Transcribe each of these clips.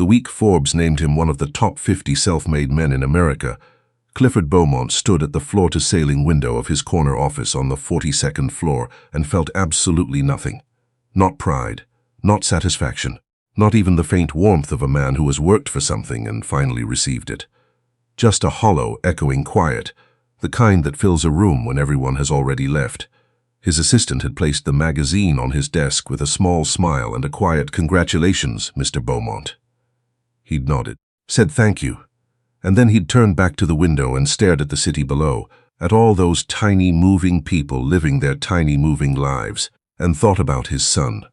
week Forbes named him one of the top 50 self-made men in America, Clifford Beaumont stood at the floor-to-ceiling window of his corner office on the 42nd floor and felt absolutely nothing. Not pride, not satisfaction, not even the faint warmth of a man who has worked for something and finally received it. Just a hollow, echoing quiet, the kind that fills a room when everyone has already left. His assistant had placed the magazine on his desk with a small smile and a quiet "Congratulations, Mr. Beaumont." He'd nodded, said thank you, and then he'd turned back to the window and stared at the city below, at all those tiny moving people living their tiny moving lives, and thought about his son.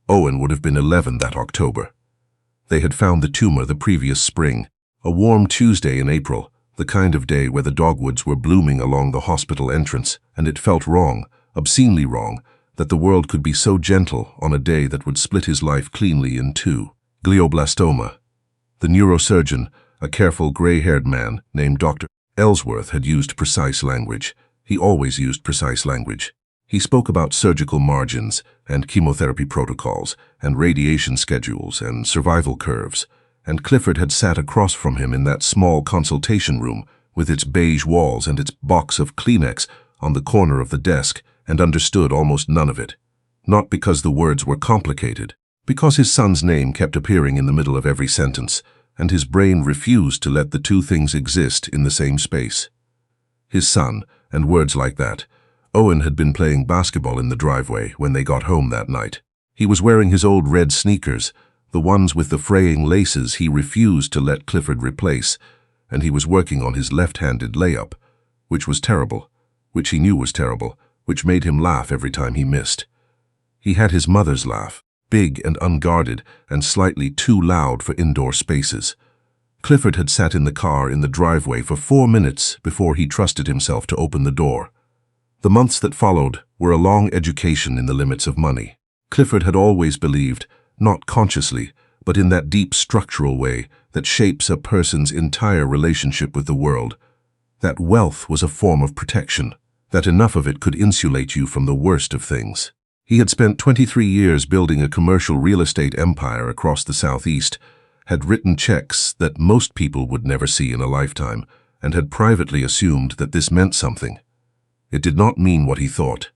Owen would have been 11 that October. They had found the tumor the previous spring, a warm Tuesday in April, the kind of day where the dogwoods were blooming along the hospital entrance, and it felt wrong, obscenely wrong, that the world could be so gentle on a day that would split his life cleanly in two. Glioblastoma. The neurosurgeon, a careful gray-haired man named Dr. Ellsworth, had used precise language. He always used precise language. He spoke about surgical margins and chemotherapy protocols and radiation schedules and survival curves, and Clifford had sat across from him in that small consultation room with its beige walls and its box of Kleenex on the corner of the desk and understood almost none of it. Not because the words were complicated, because his son's name kept appearing in the middle of every sentence, and his brain refused to let the two things exist in the same space. His son, and words like that. Owen had been playing basketball in the driveway when they got home that night. He was wearing his old red sneakers, the ones with the fraying laces he refused to let Clifford replace, and he was working on his left-handed layup, which was terrible, which he knew was terrible, which made him laugh every time he missed. He had his mother's laugh, big and unguarded and slightly too loud for indoor spaces. Clifford had sat in the car in the driveway for 4 minutes before he trusted himself to open the door. The months that followed were a long education in the limits of money. Clifford had always believed, not consciously, but in that deep structural way that shapes a person's entire relationship with the world, that wealth was a form of protection, that enough of it could insulate you from the worst of things. He had spent 23 years building a commercial real estate empire across the Southeast, had written checks that most people would never see in a lifetime, and had privately assumed that this meant something. It did not mean what he thought.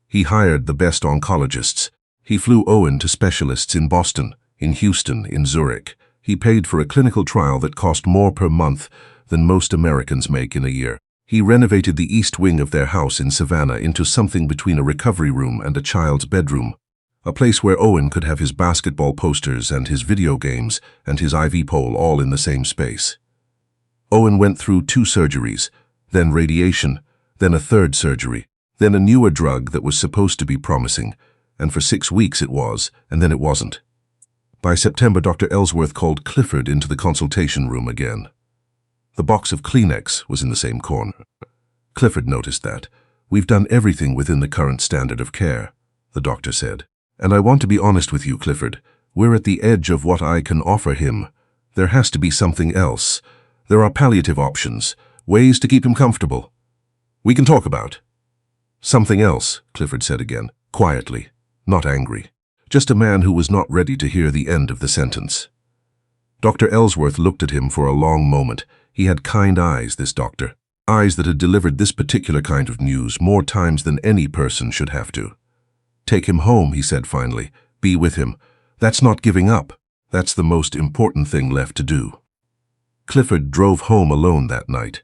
He hired the best oncologists. He flew Owen to specialists in Boston, in Houston, in Zurich. He paid for a clinical trial that cost more per month than most Americans make in a year. He renovated the east wing of their house in Savannah into something between a recovery room and a child's bedroom, a place where Owen could have his basketball posters and his video games and his IV pole all in the same space. Owen went through 2 surgeries, then radiation, then a 3rd surgery, then a newer drug that was supposed to be promising, and for 6 weeks it was, and then it wasn't. By September, Dr. Ellsworth called Clifford into the consultation room again. The box of Kleenex was in the same corner. Clifford noticed that. "We've done everything within the current standard of care," the doctor said. "And I want to be honest with you, Clifford. We're at the edge of what I can offer him. There has to be something else. There are palliative options, ways to keep him comfortable. We can talk about." "Something else," Clifford said again, quietly, not angry. Just a man who was not ready to hear the end of the sentence. Dr. Ellsworth looked at him for a long moment. He had kind eyes, this doctor. Eyes that had delivered this particular kind of news more times than any person should have to. "Take him home," he said finally. "Be with him. That's not giving up. That's the most important thing left to do." Clifford drove home alone that night.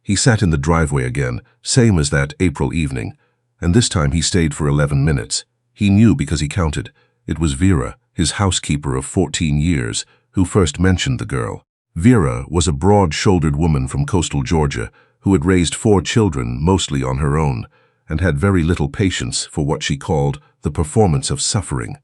He sat in the driveway again, same as that April evening, and this time he stayed for 11 minutes. He knew because he counted. It was Vera, his housekeeper of 14 years, who first mentioned the girl. Vera was a broad-shouldered woman from coastal Georgia who had raised 4 children, mostly on her own, and had very little patience for what she called the performance of suffering,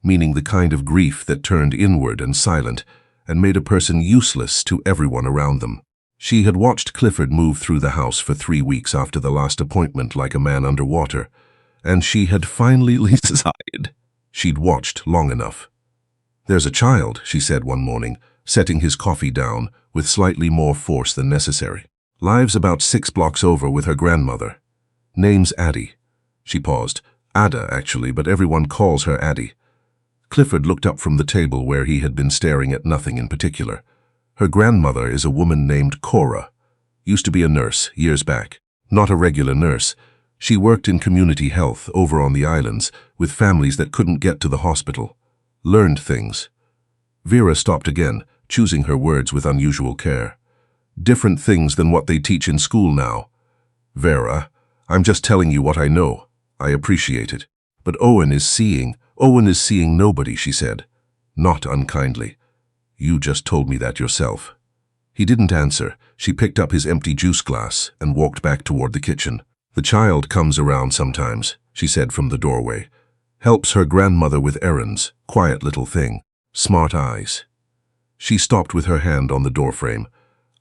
meaning the kind of grief that turned inward and silent and made a person useless to everyone around them. She had watched Clifford move through the house for 3 weeks after the last appointment like a man underwater, and she had finally decided she'd watched long enough. "There's a child," she said one morning, setting his coffee down with slightly more force than necessary. "Lives about 6 blocks over with her grandmother. Name's Addie." She paused. "Ada, actually, but everyone calls her Addie." Clifford looked up from the table where he had been staring at nothing in particular. Her grandmother is a woman named Cora. Used to be a nurse, years back. Not a regular nurse. She worked in community health over on the islands with families that couldn't get to the hospital. Learned things. Vera stopped again, choosing her words with unusual care. Different things than what they teach in school now. Vera, I'm just telling you what I know. I appreciate it. But Owen is seeing nobody, she said. Not unkindly. You just told me that yourself. He didn't answer. She picked up his empty juice glass and walked back toward the kitchen. The child comes around sometimes, she said from the doorway. Helps her grandmother with errands. Quiet little thing. Smart eyes. She stopped with her hand on the doorframe.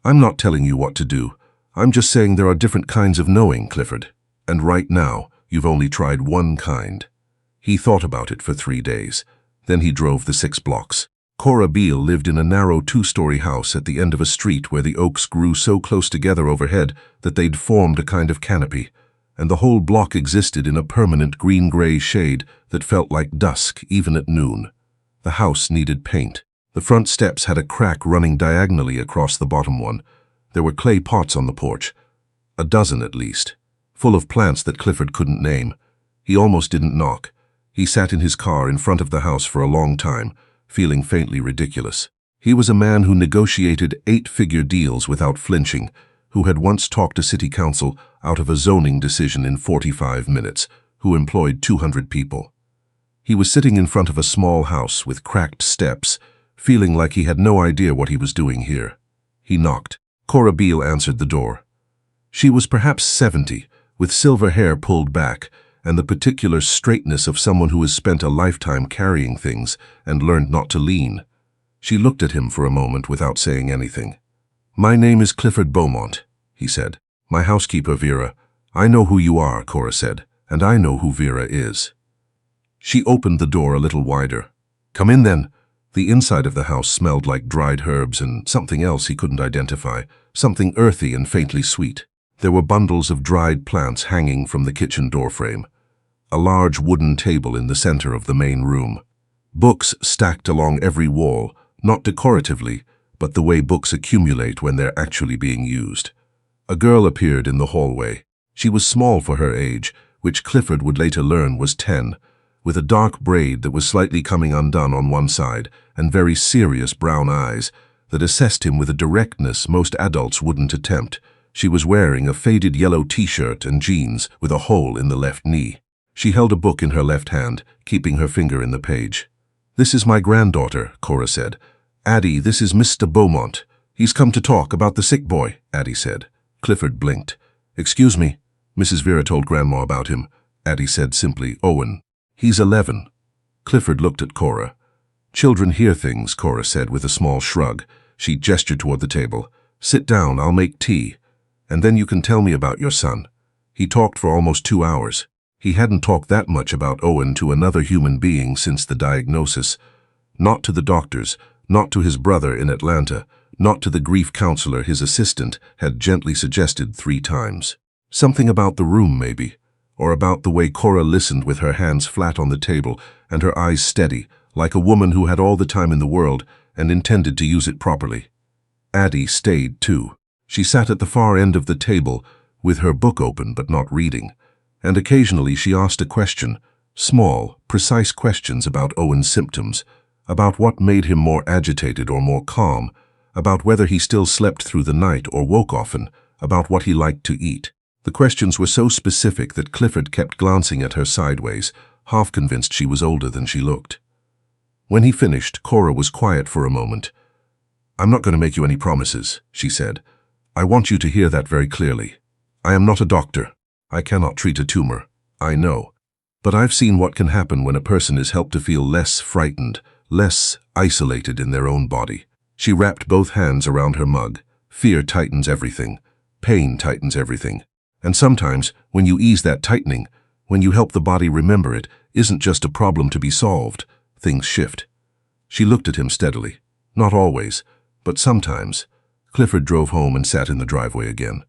I'm not telling you what to do. I'm just saying there are different kinds of knowing, Clifford. And right now, you've only tried one kind. He thought about it for 3 days. Then he drove the 6 blocks. Cora Beale lived in a narrow 2-story house at the end of a street where the oaks grew so close together overhead that they'd formed a kind of canopy, and the whole block existed in a permanent green-gray shade that felt like dusk even at noon. The house needed paint. The front steps had a crack running diagonally across the bottom one. There were clay pots on the porch, a dozen at least, full of plants that Clifford couldn't name. He almost didn't knock. He sat in his car in front of the house for a long time, feeling faintly ridiculous. He was a man who negotiated 8-figure deals without flinching, who had once talked to city council out of a zoning decision in 45 minutes, who employed 200 people. He was sitting in front of a small house with cracked steps, feeling like he had no idea what he was doing here. He knocked. Cora Beale answered the door. She was perhaps 70, with silver hair pulled back, and the particular straightness of someone who has spent a lifetime carrying things and learned not to lean. She looked at him for a moment without saying anything. My name is Clifford Beaumont, he said. My housekeeper, Vera. I know who you are, Cora said, and I know who Vera is. She opened the door a little wider. Come in then. The inside of the house smelled like dried herbs and something else he couldn't identify, something earthy and faintly sweet. There were bundles of dried plants hanging from the kitchen doorframe. A large wooden table in the center of the main room. Books stacked along every wall, not decoratively, but the way books accumulate when they're actually being used. A girl appeared in the hallway. She was small for her age, which Clifford would later learn was 10, with a dark braid that was slightly coming undone on one side and very serious brown eyes that assessed him with a directness most adults wouldn't attempt. She was wearing a faded yellow t-shirt and jeans with a hole in the left knee. She held a book in her left hand, keeping her finger in the page. This is my granddaughter, Cora said. Addie, this is Mr. Beaumont. He's come to talk about the sick boy, Addie said. Clifford blinked. Excuse me. Mrs. Vera told Grandma about him. Addie said simply, Owen. He's 11. Clifford looked at Cora. Children hear things, Cora said with a small shrug. She gestured toward the table. Sit down, I'll make tea. And then you can tell me about your son. He talked for almost 2 hours. He hadn't talked that much about Owen to another human being since the diagnosis. Not to the doctors, not to his brother in Atlanta, not to the grief counselor his assistant had gently suggested 3 times. Something about the room, maybe, or about the way Cora listened with her hands flat on the table and her eyes steady, like a woman who had all the time in the world and intended to use it properly. Addie stayed, too. She sat at the far end of the table, with her book open but not reading, and occasionally she asked a question, small, precise questions about Owen's symptoms, about what made him more agitated or more calm, about whether he still slept through the night or woke often, about what he liked to eat. The questions were so specific that Clifford kept glancing at her sideways, half convinced she was older than she looked. When he finished, Cora was quiet for a moment. I'm not going to make you any promises, she said. I want you to hear that very clearly. I am not a doctor. I cannot treat a tumor. I know. But I've seen what can happen when a person is helped to feel less frightened, less isolated in their own body. She wrapped both hands around her mug. Fear tightens everything. Pain tightens everything. And sometimes, when you ease that tightening, when you help the body remember it isn't just a problem to be solved, things shift. She looked at him steadily. Not always, but sometimes. Clifford drove home and sat in the driveway again.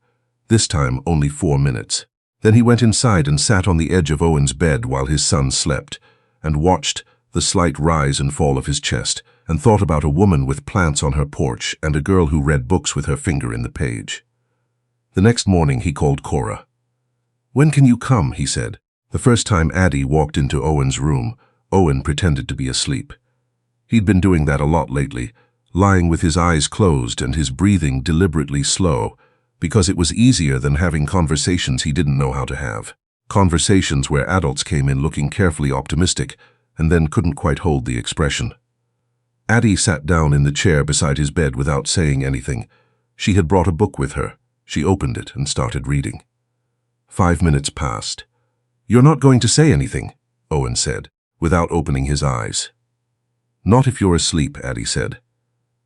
This time only 4 minutes. Then he went inside and sat on the edge of Owen's bed while his son slept, and watched the slight rise and fall of his chest, and thought about a woman with plants on her porch and a girl who read books with her finger in the page. The next morning he called Cora. "When can you come?" he said. The first time Addie walked into Owen's room, Owen pretended to be asleep. He'd been doing that a lot lately, lying with his eyes closed and his breathing deliberately slow, because it was easier than having conversations he didn't know how to have. Conversations where adults came in looking carefully optimistic and then couldn't quite hold the expression. Addie sat down in the chair beside his bed without saying anything. She had brought a book with her. She opened it and started reading. 5 minutes passed. "You're not going to say anything," Owen said, without opening his eyes. "Not if you're asleep," Addie said.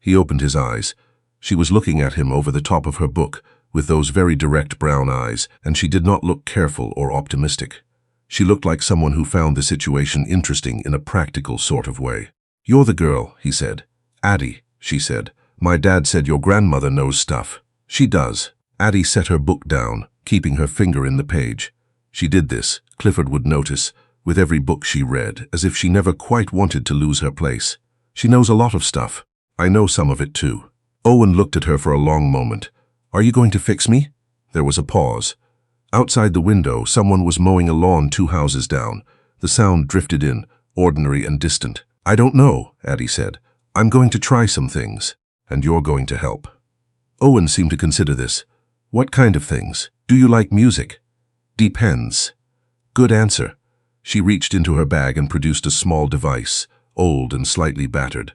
He opened his eyes. She was looking at him over the top of her book, with those very direct brown eyes, and she did not look careful or optimistic. She looked like someone who found the situation interesting in a practical sort of way. "You're the girl," he said. "Addie," she said. "My dad said your grandmother knows stuff." "She does." Addie set her book down, keeping her finger in the page. She did this, Clifford would notice, with every book she read, as if she never quite wanted to lose her place. "She knows a lot of stuff. I know some of it too." Owen looked at her for a long moment. "Are you going to fix me?" There was a pause. Outside the window, someone was mowing a lawn 2 houses down. The sound drifted in, ordinary and distant. "I don't know," Addie said. "I'm going to try some things, and you're going to help." Owen seemed to consider this. "What kind of things? Do you like music?" "Depends." "Good answer." She reached into her bag and produced a small device, old and slightly battered.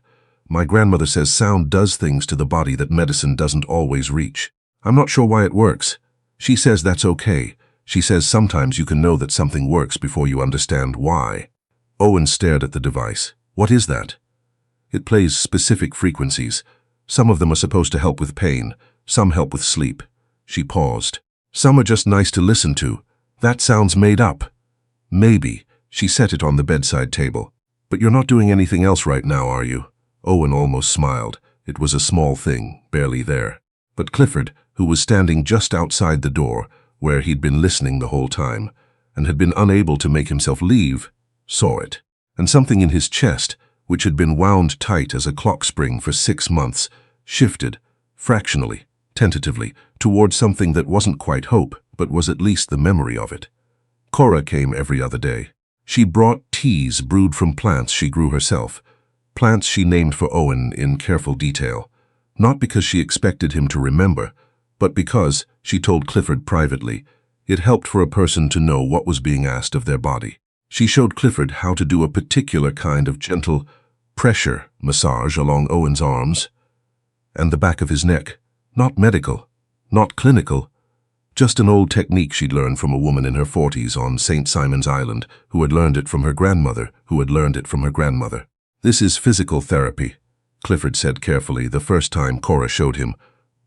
"My grandmother says sound does things to the body that medicine doesn't always reach. I'm not sure why it works. She says that's okay. She says sometimes you can know that something works before you understand why." Owen stared at the device. "What is that?" "It plays specific frequencies. Some of them are supposed to help with pain, some help with sleep." She paused. "Some are just nice to listen to. That sounds made up." "Maybe." She set it on the bedside table. "But you're not doing anything else right now, are you?" Owen almost smiled. It was a small thing, barely there. But Clifford, who was standing just outside the door, where he'd been listening the whole time, and had been unable to make himself leave, saw it. And something in his chest, which had been wound tight as a clock spring for 6 months, shifted, fractionally, tentatively, towards something that wasn't quite hope, but was at least the memory of it. Cora came every other day. She brought teas brewed from plants she grew herself, plants she named for Owen in careful detail, not because she expected him to remember, but because, she told Clifford privately, it helped for a person to know what was being asked of their body. She showed Clifford how to do a particular kind of gentle pressure massage along Owen's arms and the back of his neck. Not medical, not clinical, just an old technique she'd learned from a woman in her 40s on St. Simon's Island who had learned it from her grandmother, who had learned it from her grandmother. "This is physical therapy," Clifford said carefully the first time Cora showed him.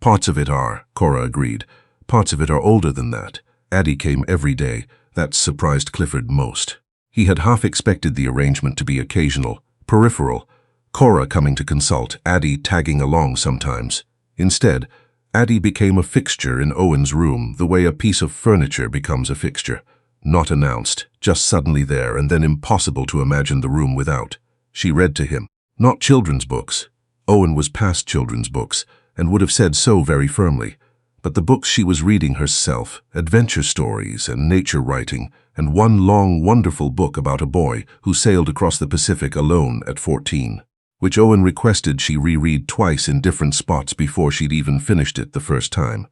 "Parts of it are," Cora agreed. "Parts of it are older than that." Addie came every day. That surprised Clifford most. He had half expected the arrangement to be occasional, peripheral, Cora coming to consult, Addie tagging along sometimes. Instead, Addie became a fixture in Owen's room the way a piece of furniture becomes a fixture. Not announced, just suddenly there, and then impossible to imagine the room without. She read to him. Not children's books. Owen was past children's books, and would have said so very firmly. But the books she was reading herself, adventure stories and nature writing, and one long, wonderful book about a boy who sailed across the Pacific alone at 14, which Owen requested she reread twice in different spots before she'd even finished it the first time.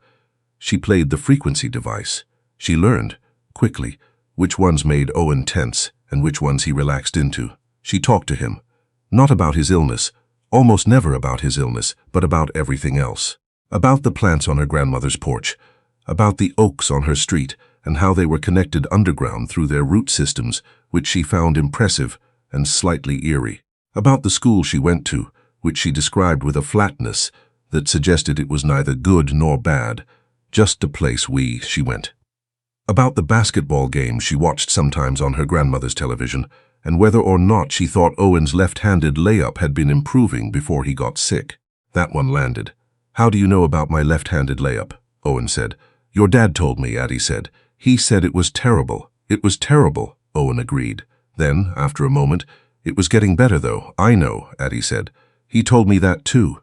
She played the frequency device. She learned, quickly, which ones made Owen tense and which ones he relaxed into. She talked to him, not about his illness, almost never about his illness, but about everything else. About the plants on her grandmother's porch, about the oaks on her street, and how they were connected underground through their root systems, which she found impressive and slightly eerie. About the school she went to, which she described with a flatness that suggested it was neither good nor bad, just a place she went. About the basketball games she watched sometimes on her grandmother's television, and whether or not she thought Owen's left-handed layup had been improving before he got sick. That one landed. "How do you know about my left-handed layup?" Owen said. "Your dad told me," Addie said. "He said it was terrible." "It was terrible," Owen agreed. Then, after a moment, It was getting better, though. I know, Addie said. He told me that, too.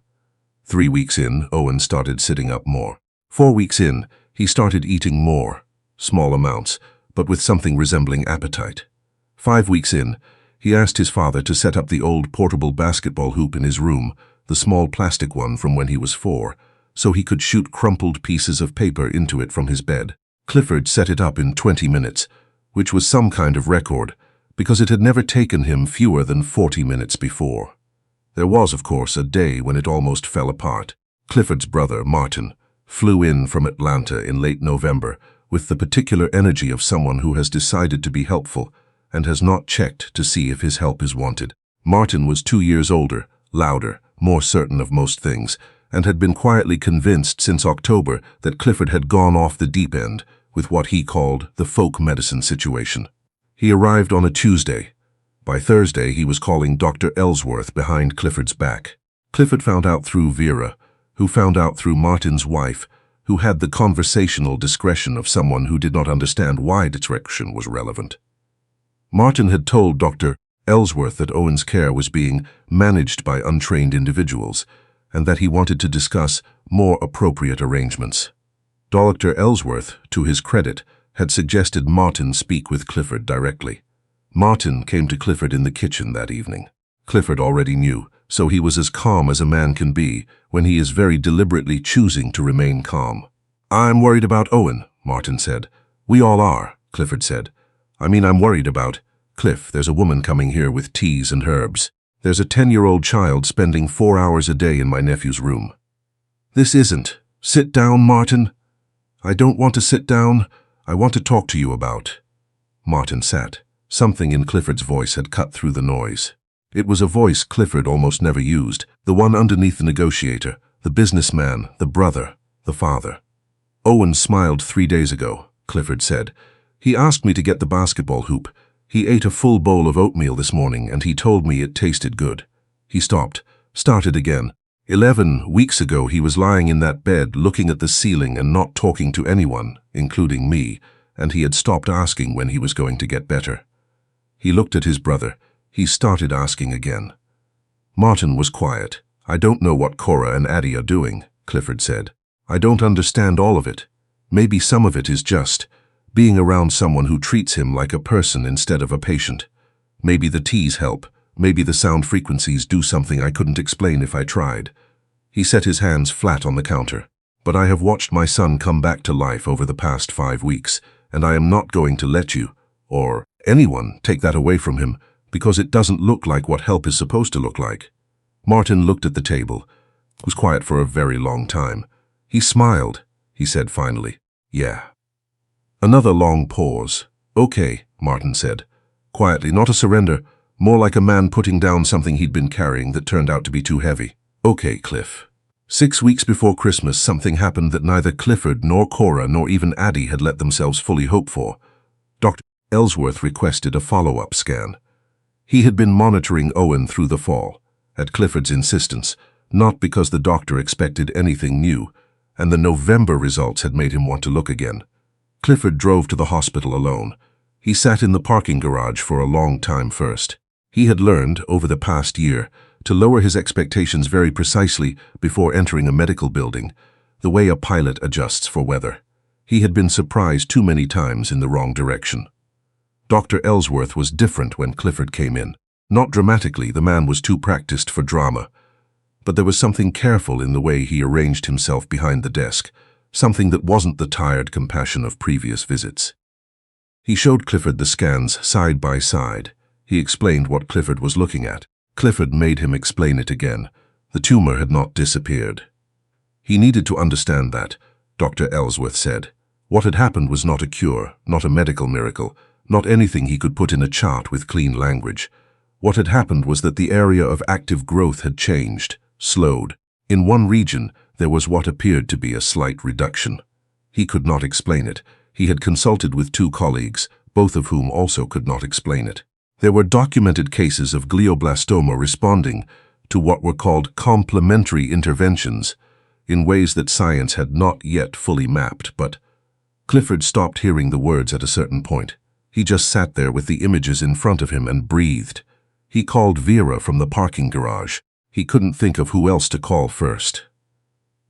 3 weeks in, Owen started sitting up more. 4 weeks in, he started eating more. Small amounts, but with something resembling appetite. 5 weeks in, he asked his father to set up the old portable basketball hoop in his room, the small plastic one from when he was 4, so he could shoot crumpled pieces of paper into it from his bed. Clifford set it up in 20 minutes, which was some kind of record, because it had never taken him fewer than 40 minutes before. There was, of course, a day when it almost fell apart. Clifford's brother, Martin, flew in from Atlanta in late November with the particular energy of someone who has decided to be helpful and has not checked to see if his help is wanted. Martin was 2 years older, louder, more certain of most things, and had been quietly convinced since October that Clifford had gone off the deep end with what he called the folk medicine situation. He arrived on a Tuesday. By Thursday, he was calling Dr. Ellsworth behind Clifford's back. Clifford found out through Vera, who found out through Martin's wife, who had the conversational discretion of someone who did not understand why discretion was relevant. Martin had told Dr. Ellsworth that Owen's care was being managed by untrained individuals, and that he wanted to discuss more appropriate arrangements. Dr. Ellsworth, to his credit, had suggested Martin speak with Clifford directly. Martin came to Clifford in the kitchen that evening. Clifford already knew, so he was as calm as a man can be when he is very deliberately choosing to remain calm. "I'm worried about Owen," Martin said. "We all are," Clifford said. I'm worried about, Cliff, there's a woman coming here with teas and herbs. There's a 10-year-old child spending 4 hours a day in my nephew's room." "This isn't. Sit down, Martin." "I don't want to sit down. I want to talk to you about." Martin sat. Something in Clifford's voice had cut through the noise. It was a voice Clifford almost never used, the one underneath the negotiator, the businessman, the brother, the father. "Owen smiled 3 days ago," Clifford said. "He asked me to get the basketball hoop. He ate a full bowl of oatmeal this morning, and he told me it tasted good." He stopped, started again. 11 weeks ago he was lying in that bed looking at the ceiling and not talking to anyone, including me, and he had stopped asking when he was going to get better. He looked at his brother. He started asking again. Martin was quiet. "I don't know what Cora and Addie are doing," Clifford said. "I don't understand all of it. Maybe some of it is just being around someone who treats him like a person instead of a patient. Maybe the teas help. Maybe the sound frequencies do something I couldn't explain if I tried." He set his hands flat on the counter. "But I have watched my son come back to life over the past 5 weeks, and I am not going to let you, or anyone, take that away from him, because it doesn't look like what help is supposed to look like." Martin looked at the table. It was quiet for a very long time. He smiled. He said finally, "Yeah." Another long pause. "Okay," Martin said. Quietly, not a surrender, more like a man putting down something he'd been carrying that turned out to be too heavy. "Okay, Cliff." 6 weeks before Christmas, something happened that neither Clifford nor Cora nor even Addie had let themselves fully hope for. Dr. Ellsworth requested a follow-up scan. He had been monitoring Owen through the fall, at Clifford's insistence, not because the doctor expected anything new, and the November results had made him want to look again. Clifford drove to the hospital alone. He sat in the parking garage for a long time first. He had learned, over the past year, to lower his expectations very precisely before entering a medical building, the way a pilot adjusts for weather. He had been surprised too many times in the wrong direction. Dr. Ellsworth was different when Clifford came in. Not dramatically, the man was too practiced for drama. But there was something careful in the way he arranged himself behind the desk, something that wasn't the tired compassion of previous visits. He showed Clifford the scans side by side. He explained what Clifford was looking at. Clifford made him explain it again. The tumor had not disappeared. He needed to understand that, Dr. Ellsworth said. What had happened was not a cure, not a medical miracle, not anything he could put in a chart with clean language. What had happened was that the area of active growth had changed, slowed. In one region, there was what appeared to be a slight reduction. He could not explain it. He had consulted with 2 colleagues, both of whom also could not explain it. There were documented cases of glioblastoma responding to what were called complementary interventions in ways that science had not yet fully mapped, but Clifford stopped hearing the words at a certain point. He just sat there with the images in front of him and breathed. He called Vera from the parking garage. He couldn't think of who else to call first.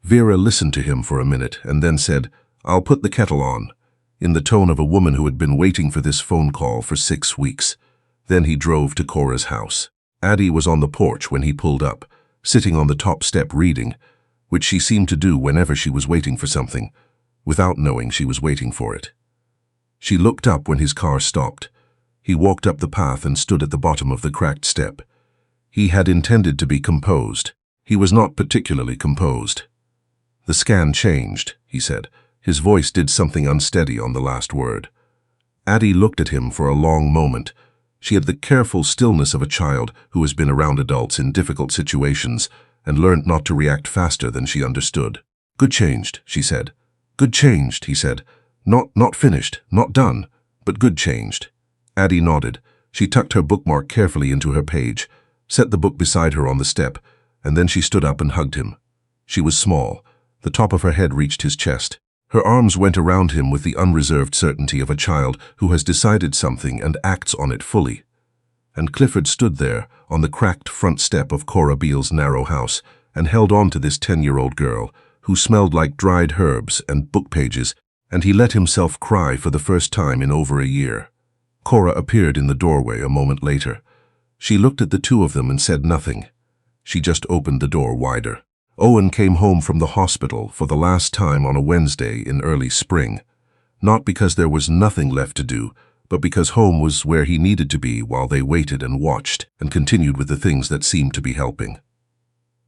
Vera listened to him for a minute and then said, "I'll put the kettle on," in the tone of a woman who had been waiting for this phone call for 6 weeks. Then he drove to Cora's house. Addie was on the porch when he pulled up, sitting on the top step reading, which she seemed to do whenever she was waiting for something, without knowing she was waiting for it. She looked up when his car stopped. He walked up the path and stood at the bottom of the cracked step. He had intended to be composed. He was not particularly composed. "The scan changed," he said. His voice did something unsteady on the last word. Addie looked at him for a long moment. She had the careful stillness of a child who has been around adults in difficult situations and learned not to react faster than she understood. "Good changed," she said. "Good changed," he said. Not finished, not done, but good changed." Addie nodded. She tucked her bookmark carefully into her page, set the book beside her on the step, and then she stood up and hugged him. She was small. The top of her head reached his chest. Her arms went around him with the unreserved certainty of a child who has decided something and acts on it fully. And Clifford stood there on the cracked front step of Cora Beale's narrow house and held on to this 10-year-old girl who smelled like dried herbs and book pages, and he let himself cry for the first time in over a year. Cora appeared in the doorway a moment later. She looked at the two of them and said nothing. She just opened the door wider. Owen came home from the hospital for the last time on a Wednesday in early spring, not because there was nothing left to do, but because home was where he needed to be while they waited and watched and continued with the things that seemed to be helping.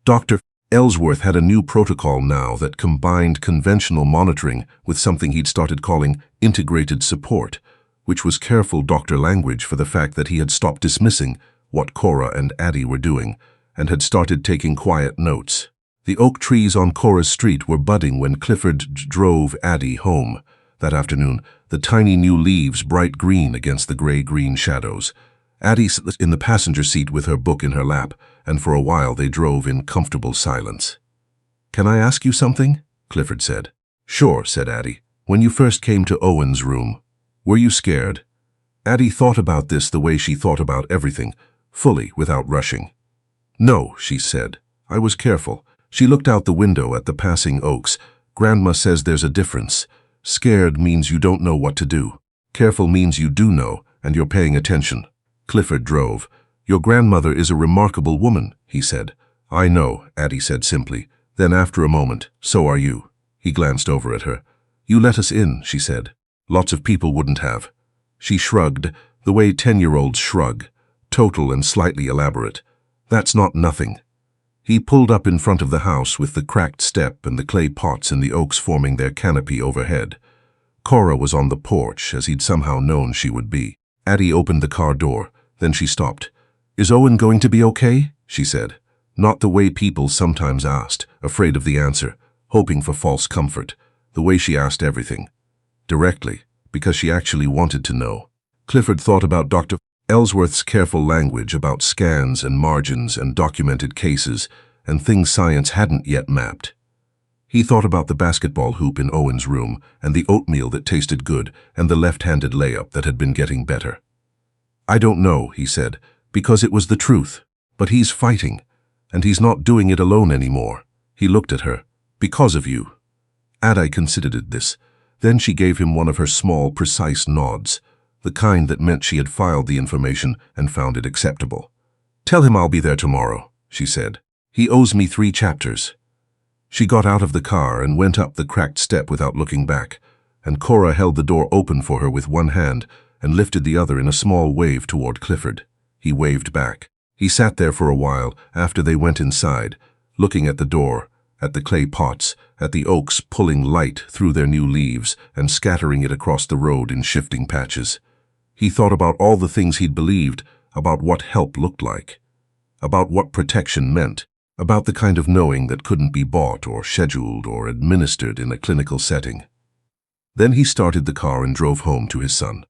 Dr. Ellsworth had a new protocol now that combined conventional monitoring with something he'd started calling integrated support, which was careful doctor language for the fact that he had stopped dismissing what Cora and Addie were doing and had started taking quiet notes. The oak trees on Cora's street were budding when Clifford drove Addie home. That afternoon, the tiny new leaves bright green against the gray-green shadows. Addie sat in the passenger seat with her book in her lap, and for a while they drove in comfortable silence. "Can I ask you something?" Clifford said. "Sure," said Addie. "When you first came to Owen's room, were you scared?" Addie thought about this the way she thought about everything, fully, without rushing. "No," she said. "I was careful." She looked out the window at the passing oaks. "Grandma says there's a difference. Scared means you don't know what to do. Careful means you do know, and you're paying attention." Clifford drove. "Your grandmother is a remarkable woman," he said. "I know," Addie said simply. Then after a moment, "So are you." He glanced over at her. "You let us in," she said. "Lots of people wouldn't have." She shrugged, the way 10-year-olds shrug, total and slightly elaborate. "That's not nothing." He pulled up in front of the house with the cracked step and the clay pots in the oaks forming their canopy overhead. Cora was on the porch, as he'd somehow known she would be. Addie opened the car door. Then she stopped. "Is Owen going to be okay?" she said. Not the way people sometimes asked, afraid of the answer, hoping for false comfort. The way she asked everything. Directly, because she actually wanted to know. Clifford thought about Dr. Ellsworth's careful language about scans and margins and documented cases and things science hadn't yet mapped. He thought about the basketball hoop in Owen's room and the oatmeal that tasted good and the left-handed layup that had been getting better. "I don't know," he said, "because it was the truth. But he's fighting, and he's not doing it alone anymore." He looked at her. "Because of you." Addie considered this. Then she gave him one of her small, precise nods, the kind that meant she had filed the information and found it acceptable. "Tell him I'll be there tomorrow," she said. "He owes me 3 chapters. She got out of the car and went up the cracked step without looking back, and Cora held the door open for her with one hand and lifted the other in a small wave toward Clifford. He waved back. He sat there for a while after they went inside, looking at the door, at the clay pots, at the oaks pulling light through their new leaves and scattering it across the road in shifting patches. He thought about all the things he'd believed, about what help looked like, about what protection meant, about the kind of knowing that couldn't be bought or scheduled or administered in a clinical setting. Then he started the car and drove home to his son.